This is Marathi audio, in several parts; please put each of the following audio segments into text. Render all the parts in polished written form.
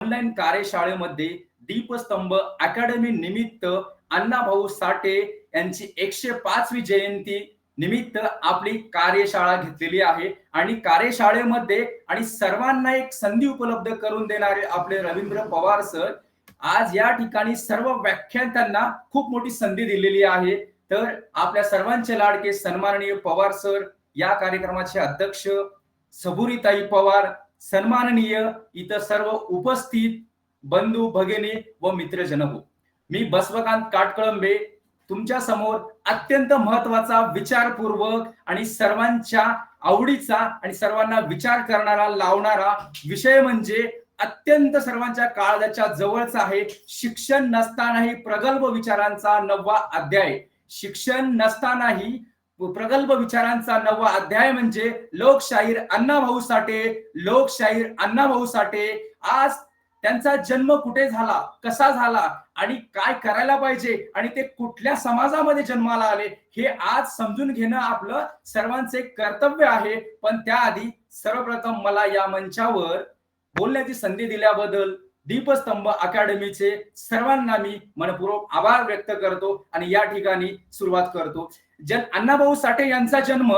ऑनलाईन कार्यशाळेमध्ये दीपस्तंभ अकॅडमी निमित्त अण्णाभाऊ साठे यांची 105वी जयंती निमित्त आपली कार्यशाळा घेतलेली आहे आणि कार्यशाळेमध्ये आणि सर्वांना एक संधी उपलब्ध करून देणारे आपले रवींद्र पवार सर आज या ठिकाणी सर्व व्याख्यात्यांना खूप मोठी संधी दिलेली आहे। तर आपल्या सर्वांचे लाडके सन्माननीय पवार सर, या कार्यक्रमाचे अध्यक्ष सबुरीताई पवार, सन्माननीय इतर सर्व उपस्थित बंधू भगिनी व मित्रजन हो, मी बसवकांत काटकळंबे तुमच्या समोर अत्यंत महत्वाचा विचारपूर्वक आणि सर्वांच्या आवडीचा आणि सर्वांना विचार करणारा लावणारा विषय म्हणजे अत्यंत सर्वांच्या काळजाच्या जवळचा आहे। शिक्षण नसतानाही प्रगल्भ विचारांचा 9वा अध्याय। शिक्षण नसतानाही प्रगल्भ विचारांचा 9वा अध्याय म्हणजे लोकशाहीर अण्णाभाऊ साठे। लोकशाहीर अण्णाभाऊ साठे आज त्यांचा जन्म कुठे झाला, कसा झाला आणि काय करायला पाहिजे आणि ते कुठल्या समाजामध्ये जन्माला आले हे आज समजून घेणं आपलं सर्वांचे कर्तव्य आहे। पण त्याआधी सर्वप्रथम मला या मंचावर बोलण्याची संधी दिल्याबद्दल दीपस्तंभ अकॅडमीचे सर्वांना मी मनपूर्वक आभार व्यक्त करतो आणि या ठिकाणी सुरुवात करतो। अण्णाभाऊ साठे यांचा जन्म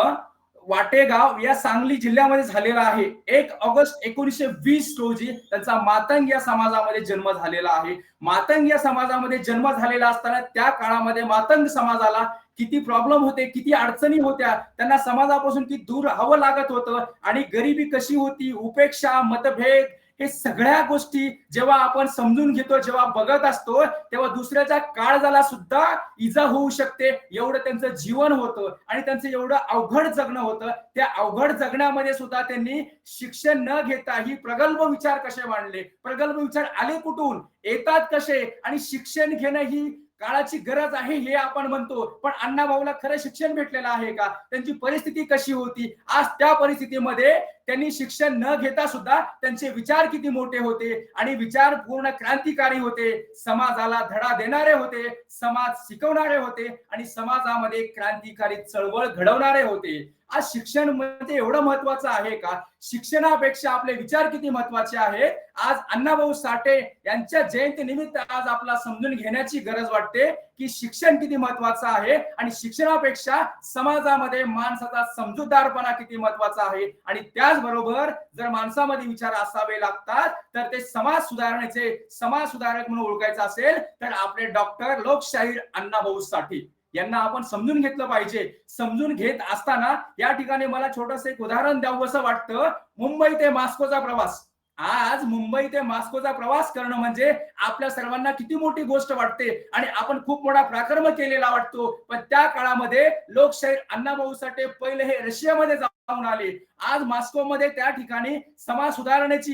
वाटेगाव या सांगली जिल्ह्यामध्ये झालेला आहे। 1 ऑगस्ट 1920 रोजी त्यांचा मातंग या समाजामध्ये जन्म झालेला आहे। मातंग या समाजामध्ये जन्म झालेला असताना त्या काळामध्ये मातंग समाजाला किती प्रॉब्लेम होते, किती अडचणी होत्या, त्यांना समाजापासून किती दूर राहावं लागत होतं आणि गरिबी कशी होती, उपेक्षा, मतभेद, हे सगळ्या गोष्टी जेव्हा आपण समजून घेतो, जेव्हा बघत असतो तेव्हा दुसऱ्याच्या काळजाला सुद्धा इजा होऊ शकते एवढं त्यांचं जीवन होतं आणि त्यांचं एवढं अवघड जगणं होतं। त्या अवघड जगण्यामध्ये सुद्धा त्यांनी शिक्षण न घेता ही प्रगल्भ विचार कसे मांडले, प्रगल्भ विचार आले कुठून, येतात कसे आणि शिक्षण घेणं ही काळाची गरज आहे हे आपण म्हणतो, पण अण्णाभाऊला खरं शिक्षण भेटलेलं आहे का, त्यांची परिस्थिती कशी होती, आज त्या परिस्थितीमध्ये त्यांनी शिक्षण न घेता सुद्धा त्यांचे विचार किती मोठे होते आणि विचार पूर्ण क्रांतिकारी होते, समाजाला धडा देणारे होते, समाज शिकवणारे होते आणि समाजामध्ये क्रांतिकारी चळवळ घडवणारे होते। आज शिक्षण म्हणजे एवढं महत्वाचं आहे का, शिक्षणापेक्षा आपले विचार किती महत्वाचे आहेत, आज अण्णाभाऊ साठे यांच्या जयंती निमित्त आज आपला समजून घेण्याची गरज वाटते की शिक्षण किती महत्वाचं आहे आणि शिक्षणापेक्षा समाजामध्ये माणसाचा समजूतदारपणा किती महत्वाचा आहे आणि त्याचबरोबर जर माणसामध्ये विचार असावे लागतात तर ते समाज सुधारण्याचे समाज सुधारक म्हणून ओळखायचं असेल तर आपले डॉक्टर लोकशाहीर अण्णाभाऊ साठे यांना आपण समजून घेतलं पाहिजे। समजून घेत असताना या ठिकाणी मला छोटंसं एक उदाहरण द्यावं असं वाटतं। मुंबई ते मॉस्कोचा प्रवास, आज मुंबई ते मॉस्कोचा प्रवास करणं म्हणजे आपल्या सर्वांना किती मोठी गोष्ट वाटते आणि आपण खूप मोठा पराक्रम केलेला वाटतो, पण त्या काळामध्ये लोकशाहीर अण्णाभाऊ साठे पहिले हे रशियामध्ये जाऊन आले। आज मॉस्कोमध्ये त्या ठिकाणी समाज सुधारण्याची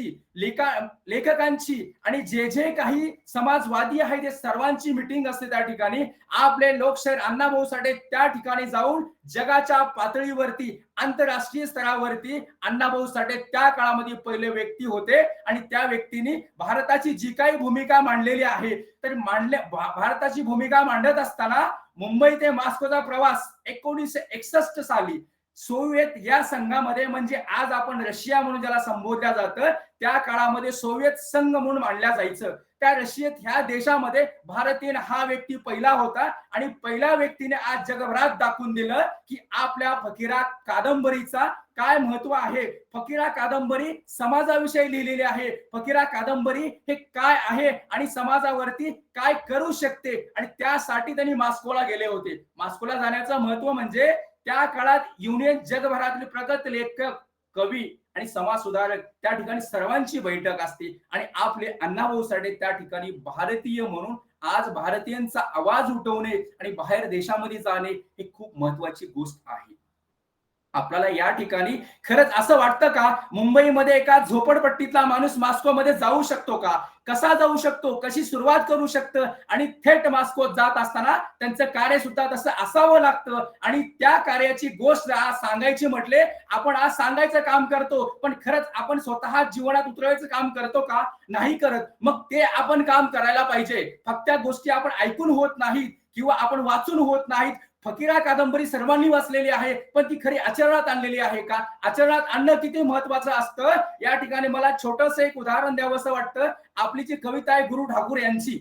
लेखकांची आणि जे जे काही समाजवादी आहे ते सर्वांची मीटिंग असते त्या ठिकाणी। आपले लोकशाहीर अण्णाभाऊ साठे त्या ठिकाणी जाऊन जगाच्या पातळीवरती आंतरराष्ट्रीय स्तरावरती अण्णाभाऊ साठे त्या काळामध्ये पहिले व्यक्ती होते आणि त्या व्यक्तीने भारताची जी काही भूमिका मांडलेली आहे तर भारताची भूमिका मांडत असताना मुंबई ते मॉस्कोचा प्रवास 1961 साली सोव्हिएत या संघामध्ये म्हणजे आज आपण रशिया म्हणून ज्याला संबोधल्या जातं त्या काळामध्ये सोव्हिएत संघ म्हणून मानल्या जायचं। त्या रशियेत ह्या देशामध्ये भारतीय हा व्यक्ती पहिला होता आणि पहिल्या व्यक्तीने आज जगभरात दाखवून दिलं की आपल्या फकीरा कादंबरीचा काय महत्व आहे। फकीरा कादंबरी समाजाविषयी लिहिलेली आहे, फकीरा कादंबरी हे काय आहे आणि समाजावरती काय करू शकते आणि त्यासाठी त्यांनी मॉस्कोला गेले होते। मॉस्कोला जाण्याचं महत्व म्हणजे त्या काळात युनियन जगभरातले प्रगत लेखक, कवी आणि समाज सुधारक त्या ठिकाणी सर्वांची बैठक असते आणि आपले अण्णाभाऊ साठे त्या ठिकाणी भारतीय म्हणून आज भारतीयांचा आवाज उठवणे आणि बाहेर देशामध्ये जाणे ही खूप महत्वाची गोष्ट आहे। आपल्याला या ठिकाणी खरंच असं वाटतं का मुंबईमध्ये एका झोपडपट्टीतला माणूस मॉस्कोमध्ये जाऊ शकतो का, कसा जाऊ शकतो, कशी सुरुवात करू शकतं आणि थेट मॉस्कोत जात असताना त्यांचं कार्य सुद्धा तसं असावं लागतं आणि त्या कार्याची गोष्ट आज सांगायची म्हटले आपण आज सांगायचं काम करतो, पण खरंच आपण स्वतः जीवनात उतरवायचं काम करतो का, नाही करत। मग ते आपण काम करायला पाहिजे। फक्त त्या गोष्टी आपण ऐकून होत नाहीत किंवा आपण वाचून होत नाहीत, फकीरा कादंबरी सर्वांनी वाचलेली आहे, पण ती खरी आचरणात आणलेली आहे का? आचरणात आणणं किती महत्वाचं असतं या ठिकाणी मला छोटंसं एक उदाहरण द्यावं असं वाटतं. आपली जी कविता आहे गुरु ठाकूर यांची,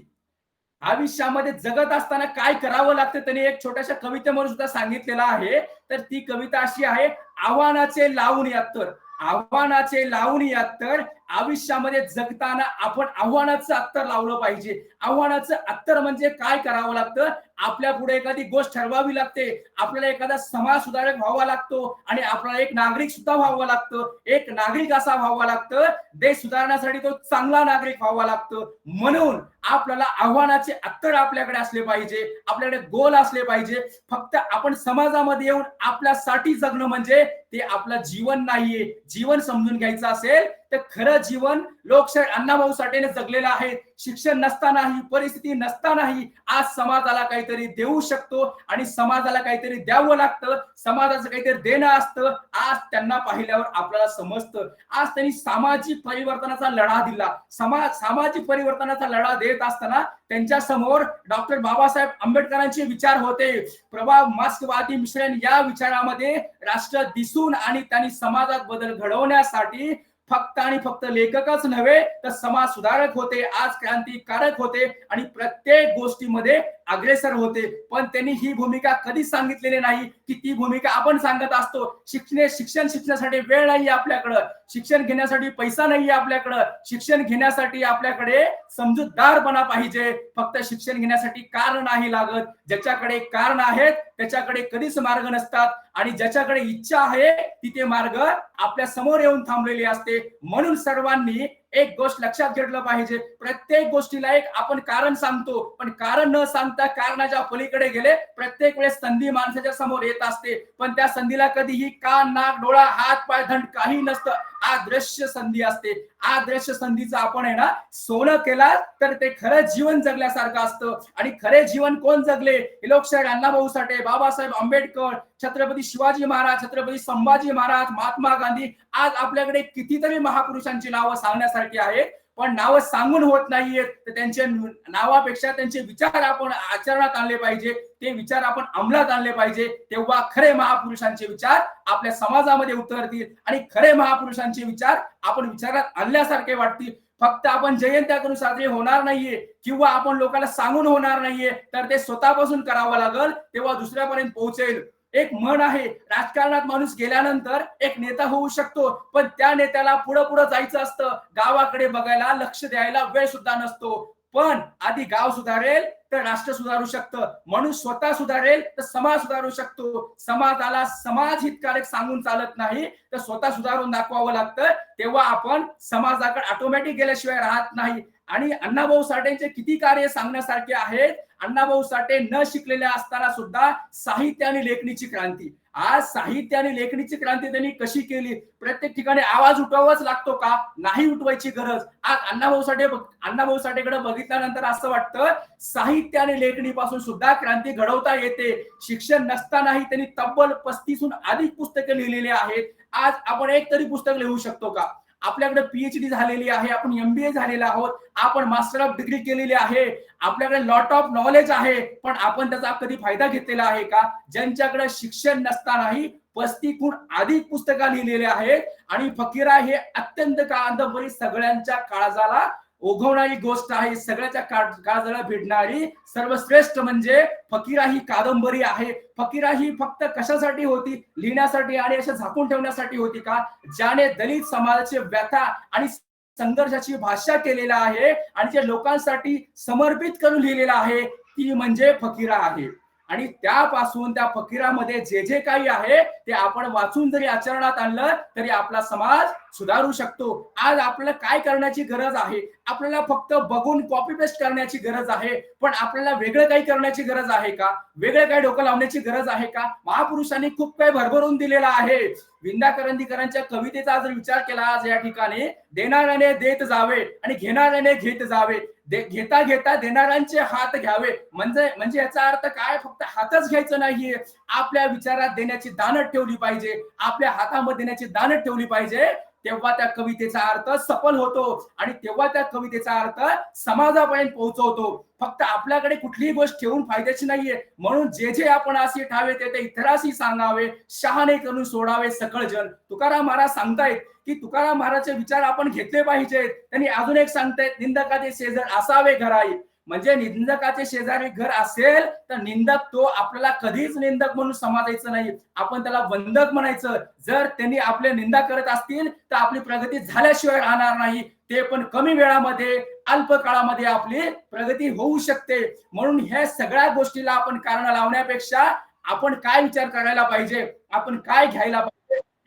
आयुष्यामध्ये जगत असताना काय करावं लागतं त्यांनी एक छोट्याशा कवितेमध्ये सुद्धा सांगितलेलं आहे. तर ती कविता अशी आहे, आव्हानाचे लावून यात्तर. आव्हानाचे लावून यात्तर. आयुष्यामध्ये जगताना आपण आव्हानाचं अत्तर लावलं पाहिजे. आव्हानाचं अत्तर म्हणजे काय करावं लागतं? आपल्या पुढे एखादी गोष्ट ठरवावी लागते, आपल्याला एखादा समाज सुधारक व्हावा लागतो आणि आपल्याला एक नागरिक सुद्धा व्हावं लागतं. एक नागरिक असा व्हावा लागतं, देश सुधारण्यासाठी तो चांगला नागरिक व्हावा लागतं. म्हणून आपल्याला आव्हानाचे अत्तर आपल्याकडे असले पाहिजे, आपल्याकडे गोल असले पाहिजे. फक्त आपण समाजामध्ये येऊन आपल्यासाठी जगणं म्हणजे ते आपलं जीवन नाहीये. जीवन समजून घ्यायचं असेल तर खरं जीवन लोकशाहीर अण्णाभाऊ साठेने जगलेलं आहे. शिक्षण नसतानाही, परिस्थिती नसतानाही आज समाजाला काहीतरी देऊ शकतो आणि समाजाला काहीतरी द्यावं लागतं, समाजाचं काहीतरी देणं असतं. आज त्यांना पाहिल्यावर आपल्याला समजतं. आज त्यांनी सामाजिक परिवर्तनाचा लढा दिला. सामाजिक परिवर्तनाचा लढा देत असताना त्यांच्या समोर डॉक्टर बाबासाहेब आंबेडकरांचे विचार होते. प्रभाव मार्क्सवादी मिश्रण या विचारामध्ये राष्ट्र दिसून आणि त्यांनी समाजात बदल घडवण्यासाठी फक्त आणि फक्त लेखकच नव्हे तर समाज सुधारक होते, आज क्रांतिकारक होते आणि प्रत्येक गोष्टीमध्ये अग्रेसर होते. पण त्यांनी ही भूमिका कधीच सांगितलेली नाही की ती भूमिका आपण सांगत असतो. शिक्षण शिकण्यासाठी वेळ नाही आपल्याकडं, शिक्षण घेण्यासाठी पैसा नाही आपल्याकडं, शिक्षण घेण्यासाठी आपल्याकडे समजूतदारपणा पाहिजे. फक्त शिक्षण घेण्यासाठी कारण नाही लागत. ज्याच्याकडे कारण आहेत त्याच्याकडे कधीच मार्ग नसतात आणि ज्याच्याकडे इच्छा आहे तिथे मार्ग आपल्या समोर येऊन थांबलेली असते. म्हणून सर्वांनी एक गोष्ट लक्षात घेतलं पाहिजे, प्रत्येक गोष्टीला एक आपण कारण सांगतो, पण कारण न सांगता कारणाच्या पलीकडे गेले प्रत्येक वेळेस संधी माणसाच्या समोर येत असते, पण त्या संधीला कधीही कान, नाक, डोळा, हात, पाय, धड काही नसतं. अदृश्य संधी असते. अदृश्य संधीचं आपण आहे ना सोनं केला तर ते खरं जीवन जगल्यासारखं असतं. आणि खरे जीवन कोण जगले? लोकशाहीर अण्णाभाऊ साठे, बाबासाहेब आंबेडकर, छत्रपती शिवाजी महाराज, छत्रपती संभाजी महाराज, महात्मा गांधी. आज आपल्याकडे कितीतरी महापुरुषांची नावं सांगण्यासारखी आहेत, पण नावं सांगून होत नाहीयेत. तर त्यांच्या नावापेक्षा त्यांचे विचार आपण आचरणात आणले पाहिजे, ते विचार आपण अंमलात आणले पाहिजे. तेव्हा खरे महापुरुषांचे विचार आपल्या समाजामध्ये उतरतील आणि खरे महापुरुषांचे विचार आपण विचारात आणल्यासारखे वाटतील. फक्त आपण जयंत्या करून साजरी होणार नाहीये किंवा आपण लोकांना सांगून होणार नाहीये, तर ते स्वतःपासून करावं लागल, तेव्हा दुसऱ्यापर्यंत पोहोचेल. एक म्हण आहे, राजकारणात माणूस गेल्यानंतर एक नेता होऊ शकतो, पण त्या नेत्याला पुढे पुढे जायचं असतं. गावाकडे बघायला, लक्ष द्यायला वेळ सुद्धा नसतो. पण आधी गाव सुधारेल तर राष्ट्र सुधारू शकतं. म्हणून स्वतः सुधारेल तर समाज सुधारू शकतो. समाजाला समाज हितकारक सांगून चालत नाही, तर स्वतः सुधारून दाखवावं लागतं. तेव्हा आपण समाजाकडे ऑटोमॅटिक गेल्याशिवाय राहत नाही. आणि अण्णाभाऊ साठेंचे किती कार्य सांगण्यासारखे आहेत. अण्णाभाऊ साठे न शिकलेल्या असताना सुद्धा साहित्य आणि लेखणीची क्रांती, आज साहित्य आणि लेखणीची क्रांती त्यांनी कशी केली? प्रत्येक ठिकाणी आवाज उठवावाच लागतो का? नाही उठवायची गरज. आज अण्णाभाऊ साठेकडे बघितल्यानंतर असं वाटतं साहित्य आणि लेखणीपासून सुद्धा क्रांती घडवता येते. शिक्षण नसतानाही त्यांनी तब्बल 35हून अधिक पुस्तके लिहिलेली आहेत. आज आपण एक तरी पुस्तक लिहू शकतो का? आपल्याकडे पीएचडी झालेली आहे, आपण एमबीए झालेला आहोत, आपण मास्टर ऑफ डिग्री केलेली आहे, आपल्याकडे लॉट ऑफ नॉलेज आहे, पण आपण त्याचा कधी फायदा घेतलेला आहे का? ज्यांच्याकडे शिक्षण नसतानाही 35हून अधिक पुस्तकं लिहिलेली आहेत आणि फकीरा हे अत्यंत कादंबरी सगळ्यांच्या काळजाला ओघवणारी गोष्ट आहे. सगळ्याच्या काळजाला भिडणारी सर्वश्रेष्ठ म्हणजे फकीरा ही कादंबरी आहे. फकीरा ही फक्त कशासाठी होती? लिहिण्यासाठी आणि अशा झाकून ठेवण्यासाठी होती का? ज्याने दलित समाजाची व्यथा आणि संघर्षाची भाषा केलेला आहे आणि जे लोकांसाठी समर्पित करून लिहिलेला आहे, ती म्हणजे फकीरा आहे. आणि त्यापासून त्या फकीरामध्ये जे जे काही आहे ते आपण वाचून जरी आचरणात आणलं तरी आपला समाज सुधारू शकतो. आज आपल्याला काय करण्याची गरज आहे? आपल्याला फक्त बघून कॉपी पेस्ट करण्याची गरज आहे, पण आपल्याला वेगळं काही करण्याची गरज आहे का? वेगळं काही डोकं लावण्याची गरज आहे का? महापुरुषांनी खूप काही भरभरून दिलेला आहे. विंदा करंदीकरांच्या कवितेचा जर विचार केला आज या ठिकाणी, देणाऱ्याने देत जावे आणि घेणाऱ्याने घेत जावे, घेता घेता देणाऱ्यांचे हात घ्यावे. म्हणजे याचा अर्थ काय? फक्त हातच घ्यायचं नाहीये, आपल्या विचारात देण्याची दानत ठेवली पाहिजे, आपल्या हातामध्ये देण्याची दानत ठेवली पाहिजे. तेव्हा त्या कवितेचा अर्थ सफल होतो आणि तेव्हा त्या कवितेचा अर्थ समाजापर्यंत पोहोचवतो. फक्त आपल्याकडे कुठलीही गोष्ट ठेवून फायद्याची नाहीये. म्हणून जे जे आपण असे ठावे ते इतरांशी सांगावे, शहाणे करून सोडावे सकळ जन. तुकाराम महाराज सांगतायत की तुकाराम महाराजचे विचार आपण घेतले पाहिजेत. त्यांनी अजून एक सांगतायत, निंदकाचे शेजार असावे घराई. म्हणजे निंदकाचे शेजारी घर असेल तर निंदक तो आपल्याला कधीच निंदक म्हणून समाजायचं नाही, आपण त्याला वंदक म्हणायचं. जर त्यांनी आपले निंदा करत असतील तर आपली प्रगती झाल्याशिवाय राहणार नाही, ते पण कमी वेळामध्ये अल्प काळामध्ये आपली प्रगती होऊ शकते. म्हणून ह्या सगळ्या गोष्टीला आपण कारण लावण्यापेक्षा आपण काय विचार करायला पाहिजे, आपण काय घ्यायला पाहिजे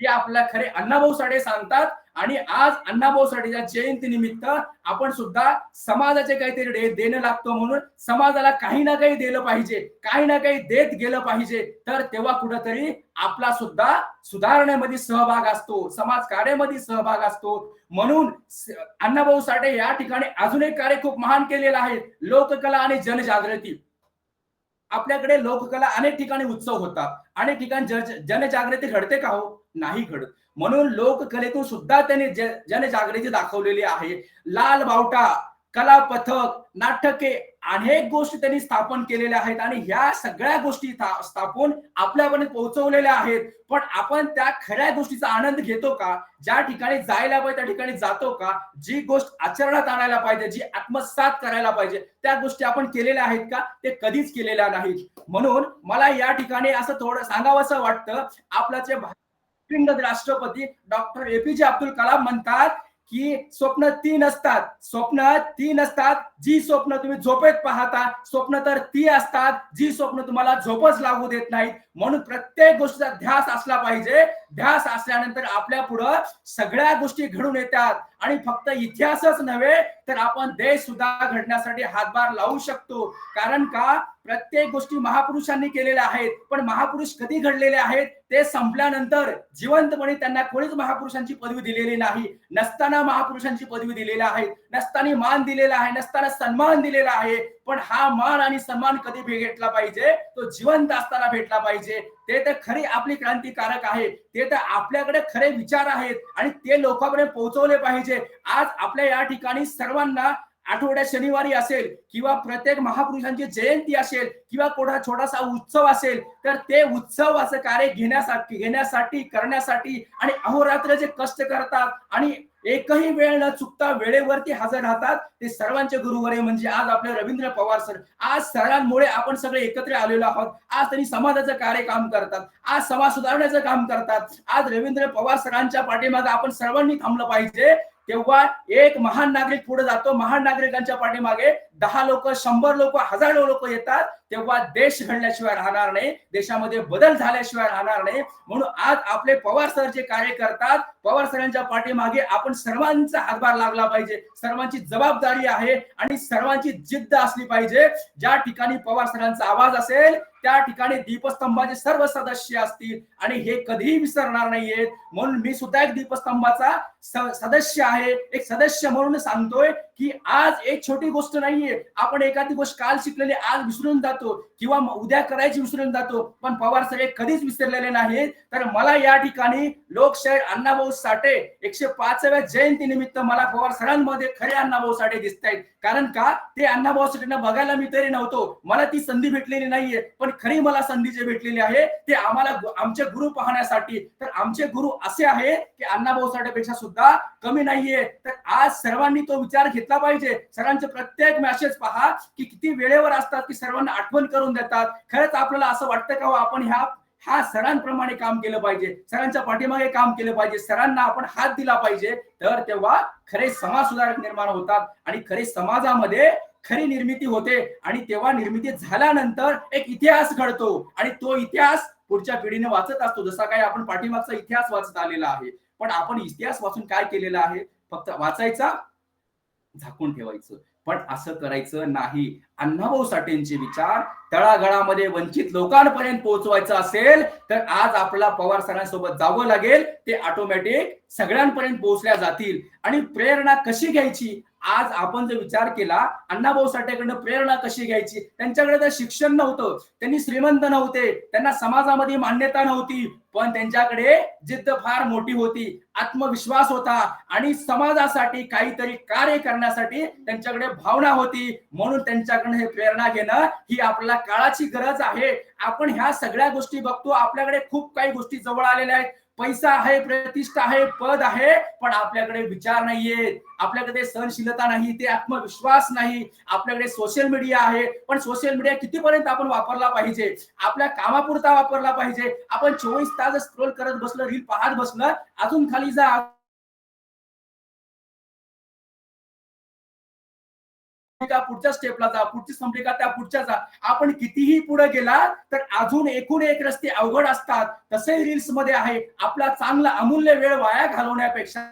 हे आपल्याला खरे अण्णाभाऊ साठे सांगतात. आणि आज अण्णाभाऊ साठेच्या जयंती निमित्त आपण सुद्धा समाजाचे काहीतरी देणं लागतो, म्हणून समाजाला काही ना काही दिलं पाहिजे, काही ना काही देत गेलं पाहिजे. तर तेव्हा कुठंतरी आपला सुद्धा सुधारण्यामध्ये सहभाग असतो, समाज कार्यामध्ये सहभाग असतो. म्हणून अण्णाभाऊ साठे या ठिकाणी अजून एक कार्य खूप महान केलेलं आहे, लोककला आणि जनजागृती. आपल्याकडे लोककला अनेक ठिकाणी उत्सव होतात, अनेक ठिकाणी जनजागृती घडते का हो? नाही घडत. म्हणून लोककलेतून सुद्धा त्यांनी जनजागृती दाखवलेली आहे. लाल बावटा, कला पथक, नाटके, अनेक गोष्टी त्यांनी स्थापन केलेल्या आहेत आणि ह्या सगळ्या गोष्टी स्थापून आपल्यापर्यंत पोहोचवलेल्या आहेत. पण आपण त्या खऱ्या गोष्टीचा आनंद घेतो का? ज्या ठिकाणी जायला पाहिजे त्या ठिकाणी जातो का? जी गोष्ट आचरणात आणायला पाहिजे, जी आत्मसात करायला पाहिजे, त्या गोष्टी आपण केलेल्या आहेत का? ते कधीच केलेल्या नाहीत. म्हणून मला या ठिकाणी असं थोडं सांगावंसं वाटतं, आपल्याचे राष्ट्रपती डॉक्टर एपीजे अब्दुल कलाम म्हणतात की स्वप्न तीन असतात, स्वप्न तीन असतात, जी स्वप्न तुम्ही झोपेत पाहता, स्वप्न तर ती असतात जी स्वप्न तुम्हाला झोपच लागू देत नाहीत. म्हणून प्रत्येक गोष्टीचा ध्यास असला पाहिजे. ध्यास असल्यानंतर आपल्या पुढं सगळ्या गोष्टी घडून येतात आणि फक्त इतिहासच नव्हे तर आपण देश सुद्धा घडण्यासाठी हातभार लावू शकतो. कारण का? प्रत्येक गोष्टी महापुरुषांनी केलेल्या आहेत, पण महापुरुष कधी घडलेले आहेत? ते संपल्यानंतर. जिवंतपणे त्यांना कोणीच महापुरुषांची पदवी दिलेली नाही, नसताना महापुरुषांची पदवी दिलेली आहे, नसताना मान दिलेला आहे, नसताना सन्मान दिलेला आहे. पण हा मान आणि सन्मान कधी भेटला पाहिजे? तो जिवंत असताना भेटला पाहिजे. ते तर खरी आपली क्रांतिकारक आहे, ते तर आपल्याकडे खरे विचार आहेत आणि ते लोकांपर्यंत पोहोचवले पाहिजे. आज आपल्या या ठिकाणी सर्वांना आठवड्यात शनिवारी असेल किंवा प्रत्येक महापुरुषांची जयंती असेल किंवा कोणता छोटासा उत्सव असेल तर ते उत्सवाचं कार्य घेण्यासाठी करण्यासाठी आणि अहोरात्र जे कष्ट करतात आणि एकही वेळ न चुकता वेळेवरती हजर राहतात, ते सर्वांचे गुरुवर्य म्हणजे आज आपले रवींद्र पवार सर. आज सरांमुळे आपण सगळे एकत्र आलेलो आहोत. आज त्यांनी समाजाचं कार्य काम करतात, आज समाज सुधारण्याचं काम करतात. आज रवींद्र पवार सरांच्या पाठीमागे आपण सर्वांनी थांबलं पाहिजे. तेव्हा एक महान नागरिक पुढे जातो, महान नागरिकांच्या पाठीमागे 10 लोक, 100 लोक, हजारो लोक येतात, तेव्हा देश घडल्याशिवाय राहणार नाही, देशामध्ये बदल झाल्याशिवाय राहणार नाही. म्हणून आज आपले पवार सर जे कार्य करतात, पवार सरांच्या पाठीमागे आपण सर्वांचा हातभार लागला पाहिजे, सर्वांची जबाबदारी आहे आणि सर्वांची जिद्द असली पाहिजे. ज्या ठिकाणी पवार सरांचा आवाज असेल त्या ठिकाणी दीपस्तंभाचे सर्व सदस्य असतील आणि हे कधीही विसरणार नाहीयेत. म्हणून मी सुद्धा एक दीपस्तंभाचा सदस्य आहे. एक सदस्य म्हणून सांगतोय की आज एक छोटी गोष्ट नाहीये. आपण एखादी गोष्ट काल शिकलेली आज विसरून जातो किंवा उद्या करायची विसरून जातो, पण पवार सर कधीच विसरलेले नाहीत. तर मला या ठिकाणी लोकशाहीर अण्णाभाऊ साठे 105व्या जयंती निमित्त मला पवार सरांमध्ये खरे अण्णाभाऊ साठे दिसत आहेत. कारण का? ते अण्णाभाऊ साठेंना बघायला मी तरी नव्हतो, मला ती संधी भेटलेली नाहीये, पण खरी मला संधी जे भेटलेली आहे ते आम्हाला आमचे गुरु पाहण्यासाठी. तर आमचे गुरु असे आहे की अण्णाभाऊ साठेपेक्षा सुद्धा कमी नाहीये. तर आज सर्वांनी तो विचार घेतला पाहिजे. सरांचे प्रत्येक मेसेज पहा की किती वेळेवर असतात, की सर्वांना आठवण करून देतात. खरंच आपल्याला असं वाटतं का आपण ह्या सरांप्रमाणे काम केलं पाहिजे, सरांच्या पाठीमागे काम केलं पाहिजे, सरांना आपण हात दिला पाहिजे. तर तेव्हा खरे समाज सुधारक निर्माण होतात आणि खरे समाजामध्ये खरी निर्मिती होते आणि तेव्हा निर्मिती झाल्यानंतर एक इतिहास घडतो आणि तो इतिहास पुढच्या पिढीने वाचत असतो. जसा काही आपण पाठीमागचा इतिहास वाचत आलेला आहे. पण आपण इतिहास वाचून काय केलेला आहे? फक्त वाचायचा, झाकून ठेवायचं. पण असं करायचं नाही. अण्णाभाऊ साठेंचे विचार तळागाळामध्ये वंचित लोकांपर्यंत पोहोचवायचं असेल तर आज आपल्याला पवार सरांसोबत जावं लागेल. ते ऑटोमॅटिक सगळ्यांपर्यंत पोहोचल्या जातील. आणि प्रेरणा कशी घ्यायची, आज आपण जो विचार केला अण्णाभाऊ साठेकडनं प्रेरणा कशी घ्यायची, त्यांच्याकडे तर शिक्षण नव्हतं, त्यांनी श्रीमंत नव्हते, त्यांना समाजामध्ये मान्यता नव्हती, पण त्यांच्याकडे जिद्द फार मोठी होती, आत्मविश्वास होता आणि समाजासाठी काहीतरी कार्य करण्यासाठी त्यांच्याकडे भावना होती. म्हणून त्यांच्याकडे हे प्रेरणा घेणं ही आपल्याला काळाची गरज आहे. आपण ह्या सगळ्या गोष्टी बघतो, आपल्याकडे खूप काही गोष्टी जवळ आलेल्या आहेत, पैसा आहे, प्रतिष्ठा आहे, पद आहे, पण आपल्याकडे विचार नाहीये, आपल्याकडे सहनशीलता नाही, ते आत्मविश्वास नाही. आपल्याकडे सोशल मीडिया आहे, पण सोशल मीडिया कितीपर्यंत आपण वापरला पाहिजे, आपल्या कामापुरता वापरला पाहिजे. आपण 24 तास स्क्रोल करत बसलं, रील पाहत बसलं, अजून खाली जा, का पुढच्या स्टेपला जा, पुढची संपली का त्या पुढच्या जा. आपण कितीही पुढे गेला तर अजून एकूण एक रस्ते अवघड असतात. तसे रील्स मध्ये आहे, आपला चांगला अमूल्य वेळ वाया घालवण्यापेक्षा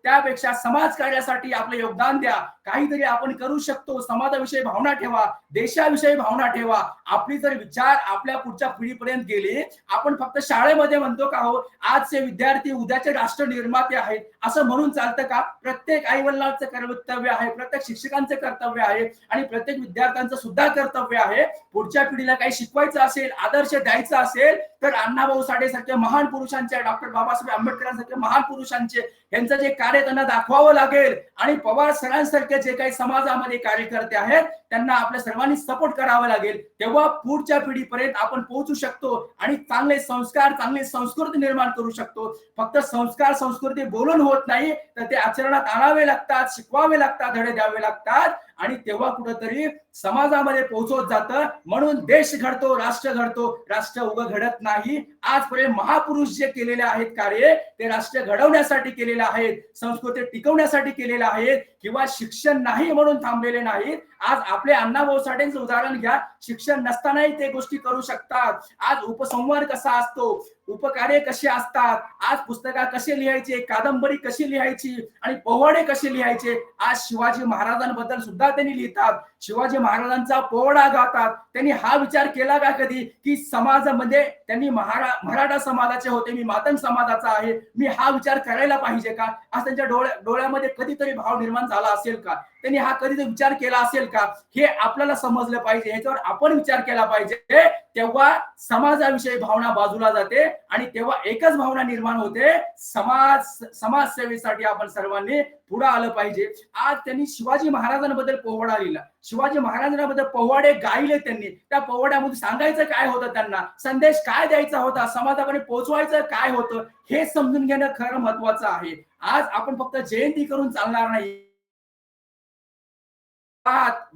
त्यापेक्षा समाज कार्यासाठी आपलं योगदान द्या. काहीतरी आपण करू शकतो. समाजाविषयी भावना ठेवा, देशाविषयी भावना ठेवा. आपली जर विचार आपल्या पुढच्या पिढीपर्यंत गेले, आपण फक्त शाळेमध्ये म्हणतो का हो आजचे विद्यार्थी उद्याचे राष्ट्र निर्माते आहेत असं म्हणून चालतं का? प्रत्येक आई वडिलांचं कर्तव्य आहे, प्रत्येक शिक्षकांचं कर्तव्य आहे आणि प्रत्येक विद्यार्थ्यांचं सुद्धा कर्तव्य आहे. पुढच्या पिढीला काही शिकवायचं असेल, आदर्श द्यायचा असेल तर अण्णाभाऊ साठे सारख्या महान पुरुषांचे, डॉक्टर बाबासाहेब आंबेडकरांसारखे महान पुरुषांचे यांचं जे कार्य त्यांना दाखवावं लागेल. आणि पवार सरांसारखे जे काही समाजामध्ये कार्यकर्ते आहेत त्यांना आपल्या सर्वांनी सपोर्ट करावा लागेल. तेव्हा पुढच्या पिढीपर्यंत आपण पोहोचू शकतो आणि चांगले संस्कार, चांगली संस्कृती निर्माण करू शकतो. फक्त संस्कार संस्कृती बोलून होत नाही, तर ते आचरणात आणावे लागतात, शिकवावे लागतात, धडे द्यावे लागतात आणि तेव्हा कुठंतरी समाजामध्ये पोहोचवत जातं. म्हणून देश घडतो, राष्ट्र घडतो. राष्ट्र उभं घडत नाही. आजपर्यंत महापुरुष जे केलेले आहेत कार्य, ते राष्ट्र घडवण्यासाठी केलेले आहेत, संस्कृती टिकवण्यासाठी केलेले आहेत, किंवा शिक्षण नाही म्हणून थांबलेले नाहीत. आज आपले अण्णाभाऊ साठेंचं उदाहरण घ्या, शिक्षण नसतानाही ते गोष्टी करू शकतात. आज उपसंवाद कसा असतो, उपकार्य कसे असतात, आज पुस्तका कसे लिहायचे, कादंबरी कशी लिहायची आणि पोवाडे कसे लिहायचे. आज शिवाजी महाराजांबद्दल सुद्धा त्यांनी लिहितात, शिवाजी महाराजांचा पोवाडा गातात. त्यांनी हा विचार केला का कधी की समाजामध्ये त्यांनी मराठा समाजाचे होते, मी मातंग समाजाचा आहे, मी हा विचार करायला पाहिजे का? आज त्यांच्या डोळ्यामध्ये कधीतरी भाव निर्माण झाला असेल का? त्यांनी हा कधी विचार केला असेल का? हे आपल्याला समजलं पाहिजे, ह्याच्यावर आपण विचार केला पाहिजे. तेव्हा समाजाविषयी भावना बाजूला जाते आणि तेव्हा एकच भावना निर्माण होते, समाजसेवेसाठी आपण सर्वांनी पुढे आलं पाहिजे. आज त्यांनी शिवाजी महाराजांबद्दल पोवाडा लिहिला, शिवाजी महाराजांबद्दल पोवाडे गायले त्यांनी. त्या पोवाड्यामध्ये सांगायचं काय होतं, त्यांना संदेश काय द्यायचा होता, समाजाकडे पोहोचवायचं काय होतं, हे समजून घेणं खरं महत्वाचं आहे. आज आपण फक्त जयंती करून चालणार नाही.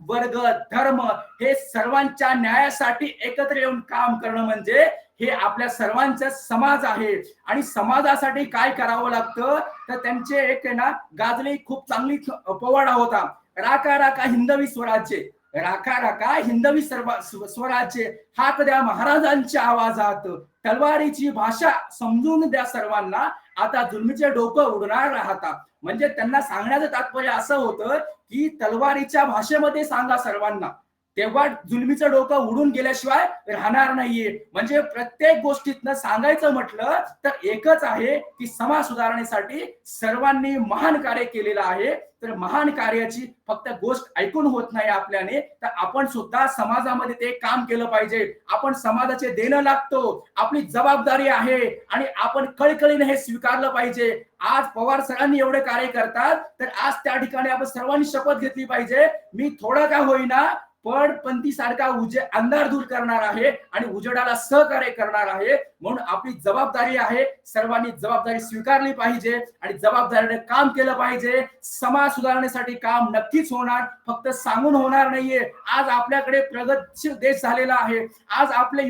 वर्ग, धर्म हे सर्वांच्या न्यायासाठी एकत्र येऊन काम करणं म्हणजे हे आपल्या सर्वांचा समाज आहे. आणि समाजासाठी काय करावं लागतं तर त्यांचे एक ना गाजली खूप चांगली पोवाडा होता, राका राका हिंदवी स्वराज्य, राखा राखा हिंदवी स्वराज्य, हाक द्या महाराजांच्या आवाजात, तलवारीची भाषा समजून द्या सर्वांना, आता जुलमीचे डोकं उडणार राहता. म्हणजे त्यांना सांगण्याचं तात्पर्य असं होतं की तलवारीच्या भाषेमध्ये सांगा सर्वांना, तेव्हा जुलमीचं डोकं उडून गेल्याशिवाय राहणार नाहीये. म्हणजे प्रत्येक गोष्टीतनं सांगायचं म्हटलं तर एकच आहे की समाज सुधारणेसाठी सर्वांनी महान कार्य केलेलं आहे. तर महान कार्याची फक्त गोष्ट ऐकून होत नाही आपल्याने, तर आपण सुद्धा समाजामध्ये ते काम केलं पाहिजे. आपण समाजाचे देणं लागतो, आपली जबाबदारी आहे आणि आपण कळकळीने हे स्वीकारलं पाहिजे. आज पवार सरांनी एवढे कार्य करतात तर आज त्या ठिकाणी आपण सर्वांनी शपथ घेतली पाहिजे, मी थोडं का होईना पण पंथीसारखा अंधार दूर करणार आहे आणि उजेडाला सहकार्य करणार आहे. म्हणून आपली जबाबदारी आहे, सर्वांनी जबाबदारी स्वीकारली पाहिजे आणि जबाबदारीने काम केलं पाहिजे. समाज सुधारण्यासाठी काम नक्कीच होणार, फक्त सांगून होणार नाहीये. आज आपल्याकडे प्रगतशील देश झालेला आहे. आज आपल्या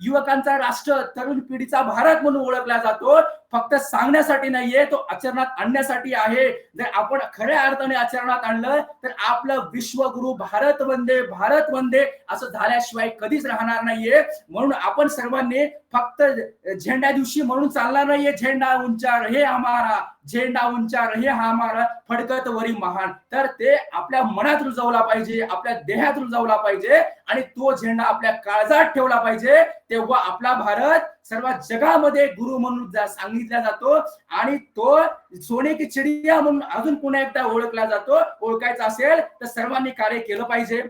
युवकांचा राष्ट्र, तरुण पिढीचा भारत म्हणून ओळखला जातो. फक्त सांगण्यासाठी नाहीये, तो आचरणात आणण्यासाठी आहे. जर आपण खऱ्या अर्थाने आचरणात आणलं तर आपलं विश्वगुरु भारत वंदे भारत वंदे असं झाल्याशिवाय कधीच राहणार नाहीये. म्हणून आपण सर्वांनी फक्त फक्त झेंडा दिवशी म्हणून चालणार नाहीये, झेंडा उंचार हे हमारा, झेंडा उंचार हे हमारा, फडकत वरी महान. तर ते आपल्या मनात रुजवला पाहिजे, आपल्या देहात रुजवला पाहिजे आणि तो झेंडा आपल्या काळजात ठेवला पाहिजे. तेव्हा आपला भारत सर्व जगामध्ये गुरु म्हणून सांगितला जातो आणि तो सोने की चिडिया म्हणून अजून पुन्हा एकदा ओळखला जातो. ओळखायचा असेल तर सर्वांनी कार्य केलं पाहिजे.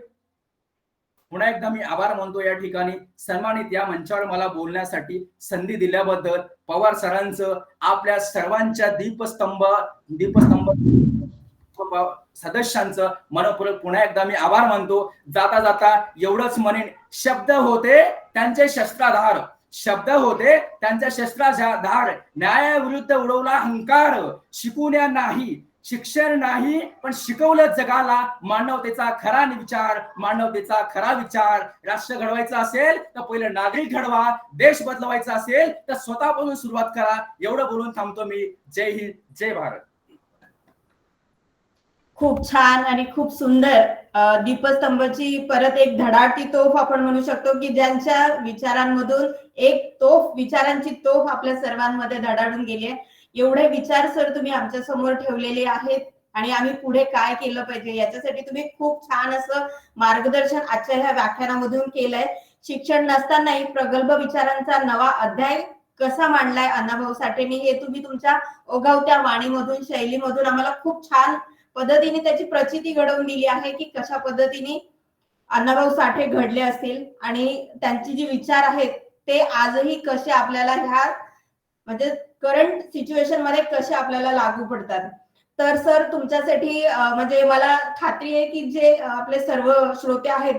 पुन्हा एकदा मी आभार मानतो या ठिकाणी सन्मानित या मंचावर मला बोलण्यासाठी संधी दिल्याबद्दल पवार सरांचं, आपल्या सर्वांच्या दीपस्तंभ सदस्यांचं मनपूर्वक पुन्हा एकदा मी आभार मानतो. जाता जाता एवढंच म्हणेन, शब्द होते त्यांचे शस्त्राधार, शब्द होते त्यांच्या शस्त्राधार, न्यायाविरुद्ध उडवला अहंकार, शिकवण्या नाही, शिक्षण नाही पण शिकवलं जगाला मानवतेचा खरा विचार, मानवतेचा खरा विचार. राष्ट्र घडवायचं असेल तर पहिलं नागरिक घडवा, देश बदलवायचा असेल तर स्वतःपासून सुरुवात करा. एवढं बोलून थांबतो मी. जय हिंद, जय भारत. खूप छान आणि खूप सुंदर. दीपस्तंभची परत एक धडाटी तोफ आपण म्हणू शकतो की ज्यांच्या विचारांमधून एक तोफ, विचारांची तोफ आपल्या सर्वांमध्ये धडाडून गेली आहे. एवढे विचार सर तुम्ही आमच्या समोर ठेवलेले आहेत आणि आम्ही पुढे काय केलं पाहिजे याच्यासाठी तुम्ही खूप छान असं मार्गदर्शन आजच्या ह्या व्याख्यानामधून केलंय. शिक्षण नसतानाही प्रगल्भ विचारांचा नवा अध्याय कसा मांडलाय अण्णाभाऊ साठेंनी हे तुम्ही तुमच्या ओघवत्या वाणीमधून, शैलीमधून आम्हाला खूप छान पद्धतीने त्याची प्रचिती घडवून दिली आहे की कशा पद्धतीने अण्णाभाऊ साठे घडले असतील आणि त्यांची जी विचार आहेत ते आजही कसे आपल्याला ह्या म्हणजे करंट सिच्युएशन मध्ये कसे आपल्याला लागू पडतात. तर सर तुमच्यासाठी म्हणजे मला खात्री आहे की जे आपले सर्व श्रोते आहेत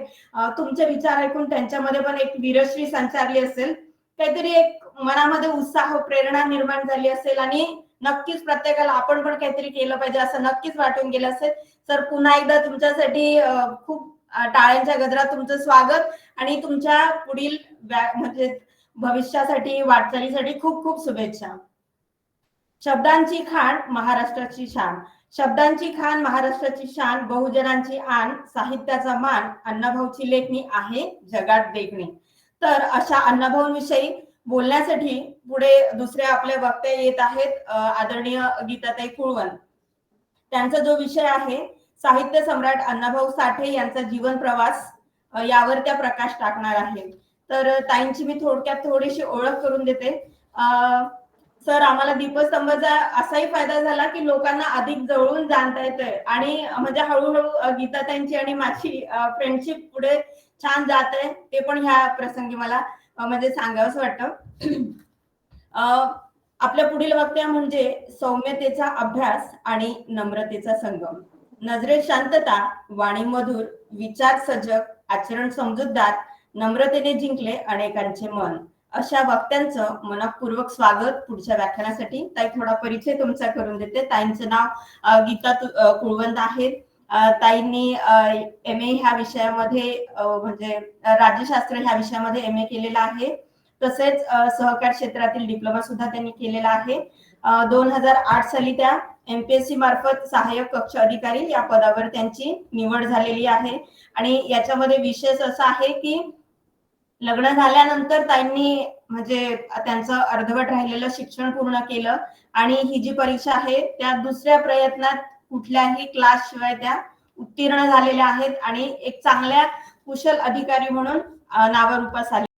तुमचे विचार ऐकून त्यांच्यामध्ये पण एक वीरश्री संचारली असेल, काहीतरी एक मनामध्ये उत्साह, प्रेरणा निर्माण झाली असेल आणि नक्कीच प्रत्येकाला आपण पण काहीतरी केलं पाहिजे असं नक्कीच वाटून गेलं असेल. सर पुन्हा एकदा तुमच्यासाठी खूप टाळ्यांच्या गजरात तुमचं स्वागत आणि तुमच्या पुढील म्हणजे भविष्यासाठी, वाटचालीसाठी खूप खूप शुभेच्छा. शब्दांची खाण महाराष्ट्राची शान, शब्दांची खाण महाराष्ट्राची शान, बहुजनांची आण, साहित्याचा मान, अण्णाभाऊची लेखणी आहे जगात देखणी. तर अशा अण्णाभाऊंविषयी बोलण्यासाठी पुढे दुसरे आपले वक्ते येत आहेत आदरणीय गीताताई कुळवंत. त्यांचा जो विषय आहे साहित्य सम्राट अण्णाभाऊ साठे यांचा जीवन प्रवास, यावर त्या प्रकाश टाकणार आहे. तर ताईंची मी थोडक्यात थोडीशी ओळख करून देते. सर आम्हाला दीपस्तंभचा असाही फायदा झाला की लोकांना अधिक जवळून जाणता येतंय आणि म्हणजे हळूहळू गीताताईंची आणि माझी फ्रेंडशिप पुढे छान जात आहे ते पण ह्या प्रसंगी मला म्हणजे सांगावंच वाटतं. आपल्या पुढील वक्त्या म्हणजे सौम्यतेचा अभ्यास आणि नम्रतेचा संगम, नजरेत शांतता, वाणी मधुर, विचार सजग, आचरण समजूतदार, नम्रतेने जिंकले अनेकांचे मन, अशा वक्त्यांचं मनपूर्वक स्वागत पुढच्या व्याख्यानासाठी. ताई थोडा परिचय तुमचा करून देते. ताईंचं नाव गीता कुळवंत आहे. ताईंनी MA ह्या विषयामध्ये म्हणजे राज्यशास्त्र ह्या विषयामध्ये MA केलेला आहे. तसेच सहकार क्षेत्रातील डिप्लोमा सुद्धा त्यांनी केलेला आहे. 2008 साली त्या MPSC मार्फत सहाय्यक कक्ष अधिकारी या पदावर त्यांची निवड झालेली आहे. आणि याच्यामध्ये विशेष असा आहे की लग्न झाल्यानंतर त्यांनी म्हणजे त्यांचं अर्धवट राहिलेलं शिक्षण पूर्ण केलं आणि ही जी परीक्षा आहे त्या दुसऱ्या प्रयत्नात कुठल्याही क्लास शिवाय त्या उत्तीर्ण झालेल्या आहेत आणि एक चांगल्या कुशल अधिकारी म्हणून नावारूपास आले.